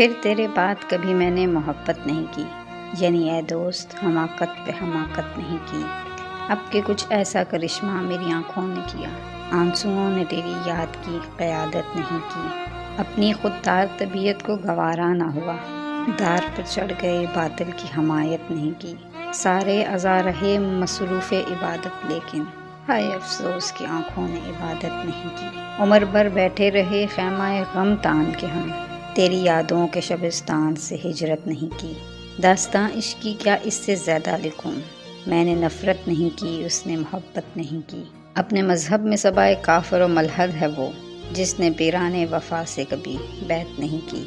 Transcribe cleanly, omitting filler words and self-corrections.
फिर तेरे बाद कभी मैंने मोहब्बत नहीं की, यानी ए दोस्त हमाकत पे हमाकत नहीं की। अब के कुछ ऐसा करिश्मा मेरी आँखों ने किया, आंसुओं ने तेरी याद की क़यादत नहीं की। अपनी खुददार तबीयत को गवारा ना हुआ, दार पर चढ़ गए बातिल की हमायत नहीं की। सारे अज़ा रहे मसरूफ़ इबादत, लेकिन हाय अफसोस की आँखों ने इबादत नहीं की। उम्र भर बैठे रहे ख़ैमाए गम तान के हम, तेरी यादों के शबिस्तान से हिजरत नहीं की। दास्तां इश्क की क्या इससे ज़्यादा लिखूं, मैंने नफ़रत नहीं की, उसने मोहब्बत नहीं की। अपने मज़हब में सबाए काफ़िर व मलहद है वो, जिसने पीराने वफ़ा से कभी बैत नहीं की।